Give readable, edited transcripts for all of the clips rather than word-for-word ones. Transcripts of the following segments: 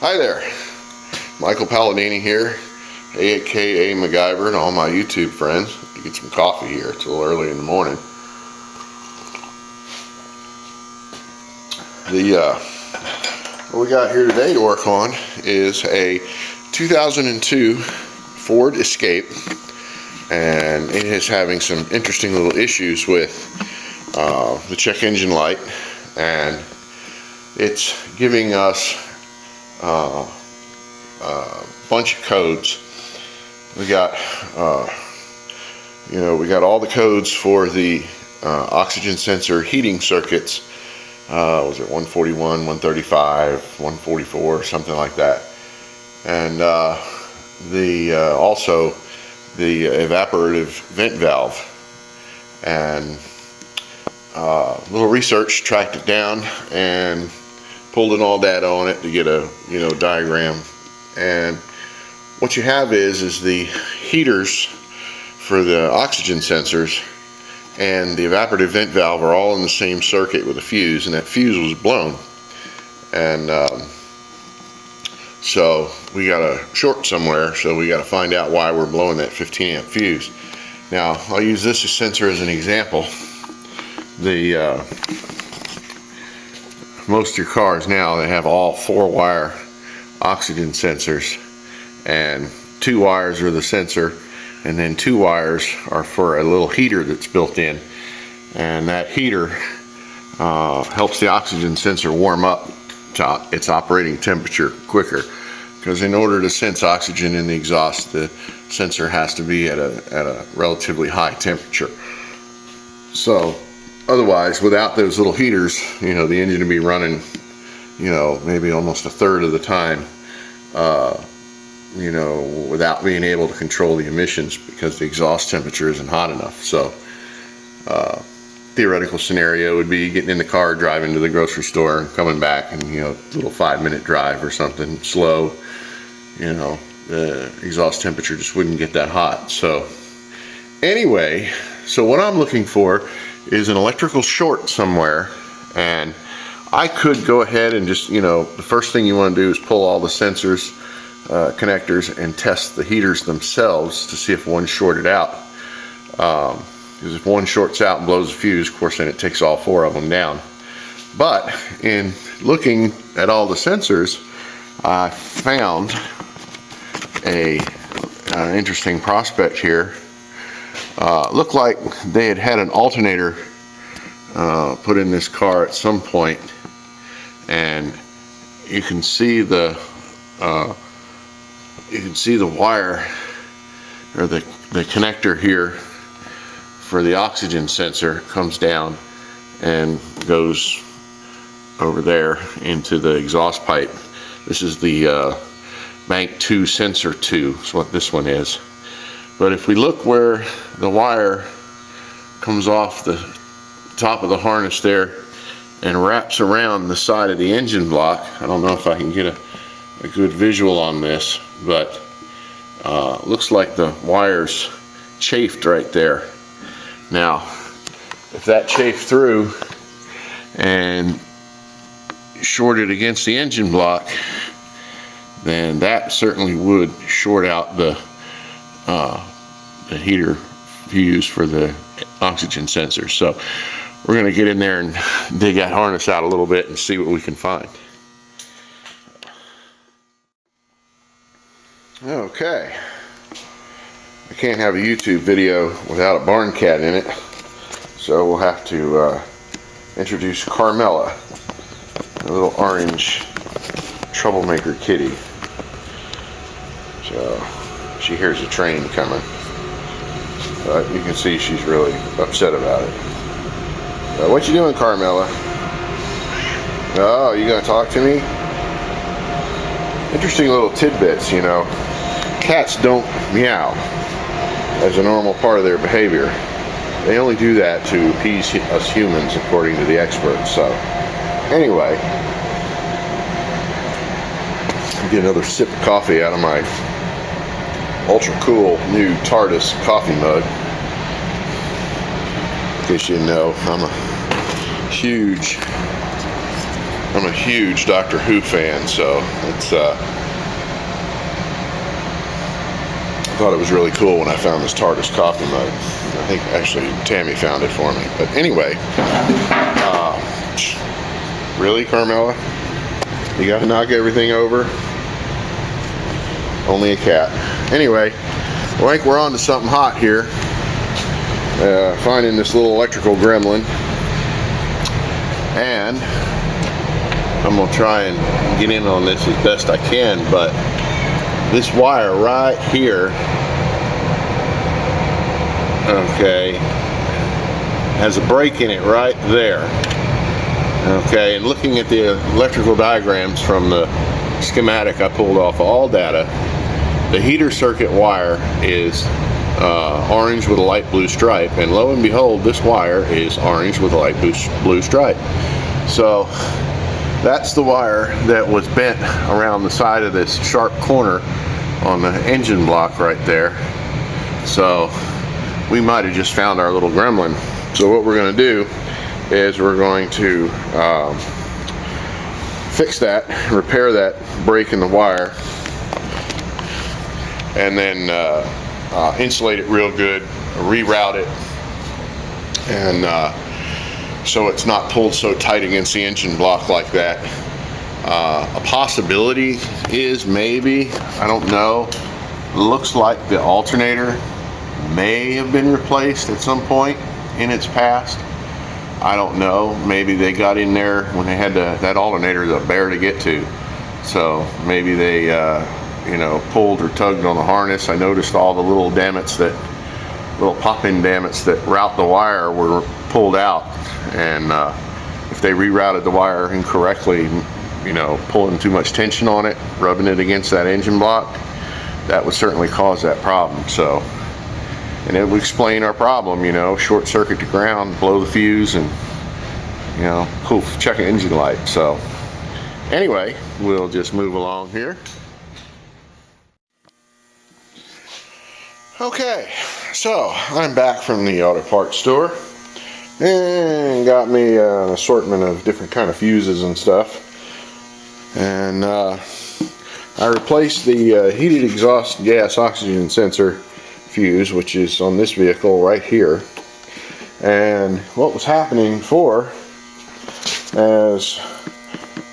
Hi there, Michael Palladini here, aka MacGyver, and all my YouTube friends. You get some coffee here. It's a little early in the morning. What we got here today to work on is a 2002 Ford Escape, and it is having some interesting little issues with the check engine light, and it's giving us a bunch of codes. We got we got all the codes for the oxygen sensor heating circuits. Was it 141, 135, 144, something like that, and also the evaporative vent valve. And little research tracked it down and pulled in all data on it to get a diagram. And what you have is the heaters for the oxygen sensors and the evaporative vent valve are all in the same circuit with a fuse, and that fuse was blown. And so we got a short somewhere, so we got to find out why we're blowing that 15 amp fuse. Now I'll use this sensor as an example. Most of your cars now, they have all 4-wire oxygen sensors, and 2 wires are the sensor, and then 2 wires are for a little heater that's built in, and that heater helps the oxygen sensor warm up to its operating temperature quicker, because in order to sense oxygen in the exhaust, the sensor has to be at a relatively high temperature. So otherwise, without those little heaters, the engine would be running, maybe almost a third of the time, without being able to control the emissions because the exhaust temperature isn't hot enough. So, theoretical scenario would be getting in the car, driving to the grocery store, and coming back, and little 5-minute drive or something slow. The exhaust temperature just wouldn't get that hot. So, anyway, so what I'm looking for is an electrical short somewhere, and I could go ahead and just, the first thing you want to do is pull all the sensors, connectors, and test the heaters themselves to see if one's shorted out. Because if one shorts out and blows a fuse, of course, then it takes all 4 of them down. But in looking at all the sensors, I found an interesting prospect here. Looked like they had an alternator put in this car at some point, and you can see the wire, or the connector here for the oxygen sensor comes down and goes over there into the exhaust pipe. This is the bank 2 sensor 2 is what this one is. But if we look where the wire comes off the top of the harness there and wraps around the side of the engine block, I don't know if I can get a good visual on this, but looks like the wire's chafed right there. Now, if that chafed through and shorted against the engine block, then that certainly would short out the heater fuse for the oxygen sensor. So we're going to get in there and dig that harness out a little bit and see what we can find. Okay, I can't have a YouTube video without a barn cat in it, so we'll have to introduce Carmela, a little orange troublemaker kitty. So she hears a train coming, but you can see she's really upset about it. What you doing, Carmela? Oh, you gonna talk to me? Interesting little tidbits, Cats don't meow as a normal part of their behavior. They only do that to appease us humans, according to the experts. So, anyway, get another sip of coffee out of my ultra cool new TARDIS coffee mug. In case you didn't know, I'm a huge I'm a huge Doctor Who fan, so it's I thought it was really cool when I found this TARDIS coffee mug. I think actually Tammy found it for me. But anyway, really, Carmela? You gotta knock everything over? Only a cat. Anyway, I think we're on to something hot here. Finding this little electrical gremlin. And I'm gonna try and get in on this as best I can, but this wire right here, okay, has a break in it right there. Okay, and looking at the electrical diagrams from the schematic I pulled off of All Data, the heater circuit wire is orange with a light blue stripe, and lo and behold, this wire is orange with a light blue stripe. So that's the wire that was bent around the side of this sharp corner on the engine block right there. So we might have just found our little gremlin. So what we're going to do is we're going to fix that, repair that break in the wire, and then insulate it real good, reroute it, and so it's not pulled so tight against the engine block like that. A possibility is maybe, I don't know, looks like the alternator may have been replaced at some point in its past. I don't know, maybe they got in there when they had that alternator is a bear to get to, so maybe they you know, pulled or tugged on the harness. I noticed all the little dammits, that little pop-in dammits that route the wire were pulled out, and if they rerouted the wire incorrectly, you know, pulling too much tension on it, rubbing it against that engine block, that would certainly cause that problem. So, and it would explain our problem, you know, short circuit to ground, blow the fuse, and, you know, poof, check an engine light. So anyway, we'll just move along here. Okay, so I'm back from the auto parts store and got me an assortment of different kind of fuses and stuff, and I replaced the heated exhaust gas oxygen sensor fuse, which is on this vehicle right here. And what was happening before, as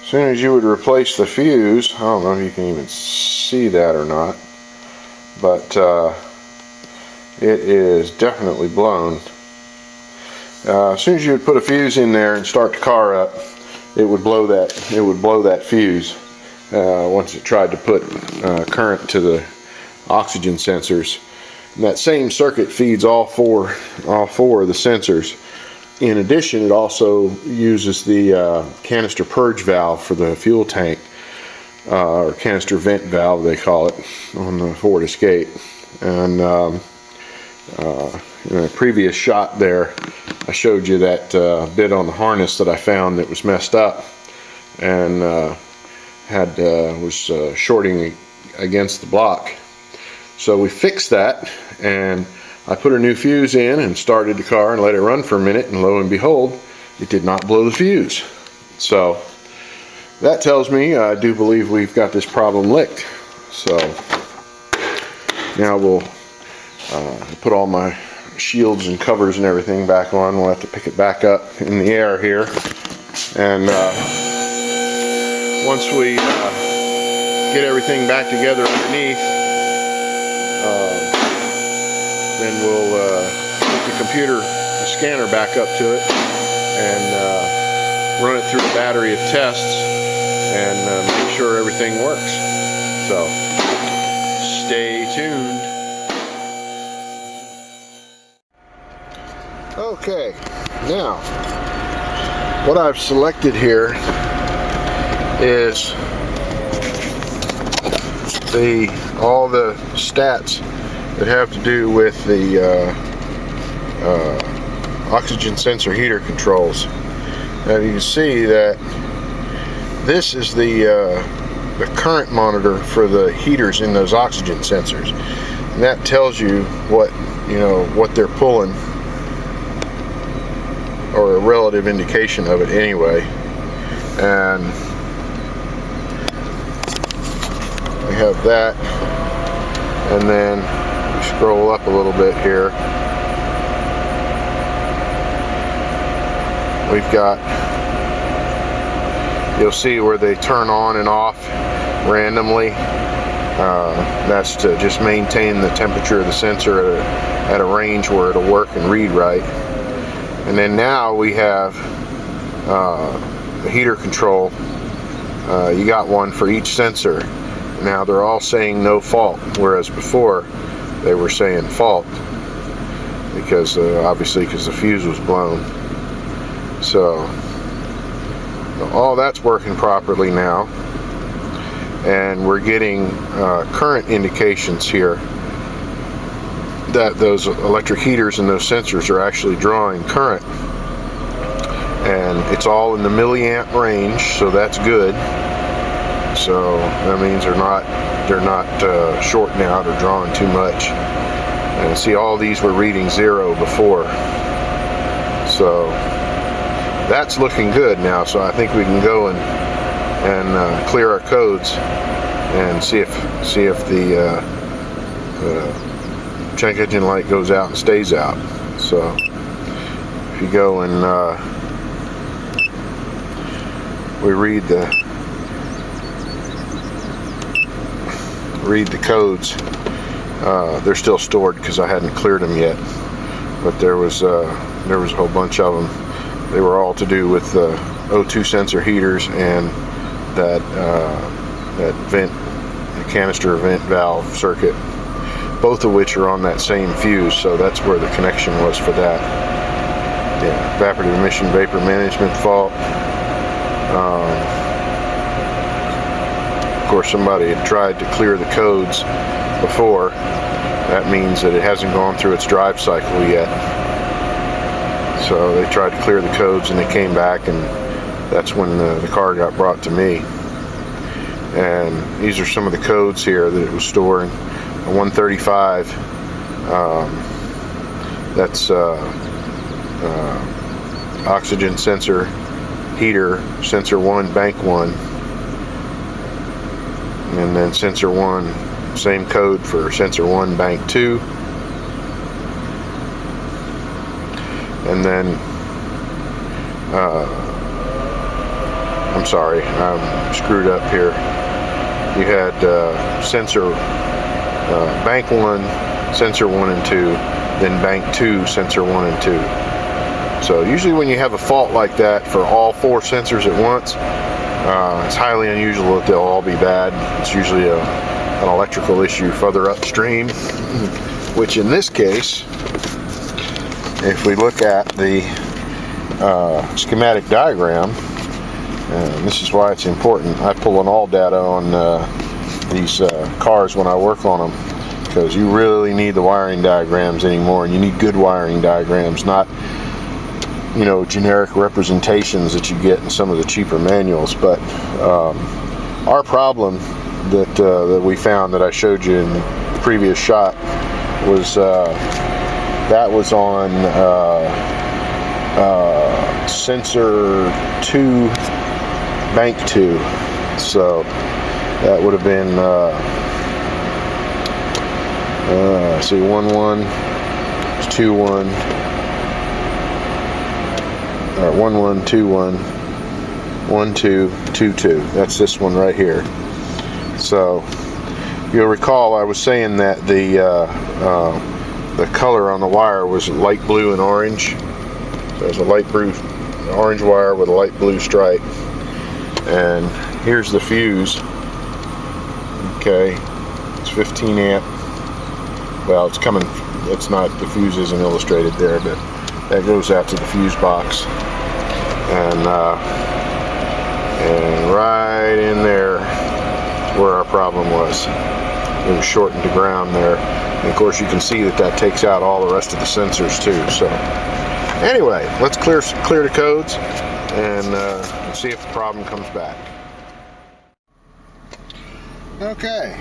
soon as you would replace the fuse, I don't know if you can even see that or not, but it is definitely blown. As soon as you would put a fuse in there and start the car up, it would blow that. It would blow that fuse once it tried to put current to the oxygen sensors. And that same circuit feeds all four of the sensors. In addition, it also uses the canister purge valve for the fuel tank, or canister vent valve they call it on the Ford Escape. And in a previous shot there, I showed you that bit on the harness that I found that was messed up and was shorting against the block. So we fixed that, and I put a new fuse in and started the car and let it run for a minute, and lo and behold, it did not blow the fuse. So that tells me I do believe we've got this problem licked. So now we'll put all my shields and covers and everything back on. We'll have to pick it back up in the air here, and once we get everything back together underneath, then we'll put the computer, the scanner back up to it, and run it through a battery of tests and make sure everything works. So stay tuned. Okay, now what I've selected here is all the stats that have to do with the oxygen sensor heater controls. Now you can see that this is the current monitor for the heaters in those oxygen sensors, and that tells you what they're pulling, or a relative indication of it anyway. And we have that, and then we scroll up a little bit here. We've got, you'll see where they turn on and off randomly. That's to just maintain the temperature of the sensor at a range where it'll work and read right. And then now we have the heater control. You got one for each sensor. Now they're all saying no fault, whereas before they were saying fault because obviously because the fuse was blown. So all that's working properly now, and we're getting current indications here that those electric heaters and those sensors are actually drawing current, and it's all in the milliamp range, so that's good. So that means they're not shorting out or drawing too much. And see, all these were reading 0 before, so that's looking good now. So I think we can go and clear our codes and see if the check engine light goes out and stays out. So if you go and we read the codes, they're still stored because I hadn't cleared them yet, but there was a whole bunch of them. They were all to do with the O2 sensor heaters and that vent, the canister vent valve circuit, both of which are on that same fuse. So that's where the connection was for that. Yeah, evaporative emission vapor management fault. Of course, somebody had tried to clear the codes before. That means that it hasn't gone through its drive cycle yet. So they tried to clear the codes and they came back, and that's when the car got brought to me. And these are some of the codes here that it was storing. 135, that's oxygen sensor heater, sensor 1, bank 1. And then sensor 1, same code for sensor 1, bank 2. And then I'm sorry, I'm screwed up here. You had sensor bank 1, sensor 1 and 2, then bank 2, sensor 1 and 2. So usually when you have a fault like that for all 4 sensors at once, it's highly unusual that they'll all be bad. It's usually an electrical issue further upstream, which in this case, if we look at the schematic diagram, and this is why it's important, I pull an all data on these cars when I work on them, because you really need the wiring diagrams anymore, and you need good wiring diagrams, not generic representations that you get in some of the cheaper manuals. But our problem that we found, that I showed you in the previous shot, was that was on sensor 2, bank 2. So that would have been see, 1 1, 2 1, or 1 1, 2 1, 1 2, 2 2. That's this one right here. So you'll recall I was saying that the color on the wire was light blue and orange. So there's a light blue orange wire with a light blue stripe, and here's the fuse. Okay, it's 15 amp. Well, it's coming, it's not, the fuse isn't illustrated there, but that goes out to the fuse box, and right in there where our problem was. It was shortened to ground there. And of course you can see that takes out all the rest of the sensors too. So anyway, let's clear the codes and see if the problem comes back. Okay,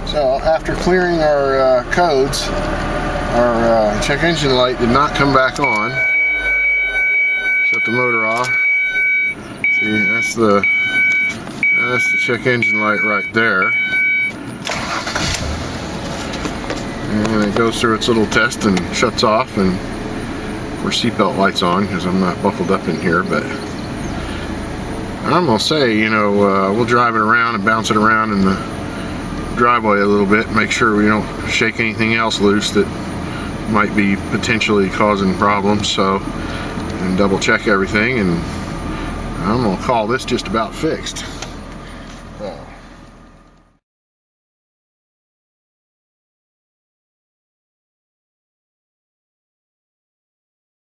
so after clearing our codes, our check engine light did not come back on. Shut the motor off. See, that's the check engine light right there. And it goes through its little test and shuts off, and of course seatbelt light's on because I'm not buckled up in here. But I'm gonna say, you know, we'll drive it around and bounce it around in the driveway a little bit, make sure we don't shake anything else loose that might be potentially causing problems. So, and double check everything, and I'm gonna call this just about fixed.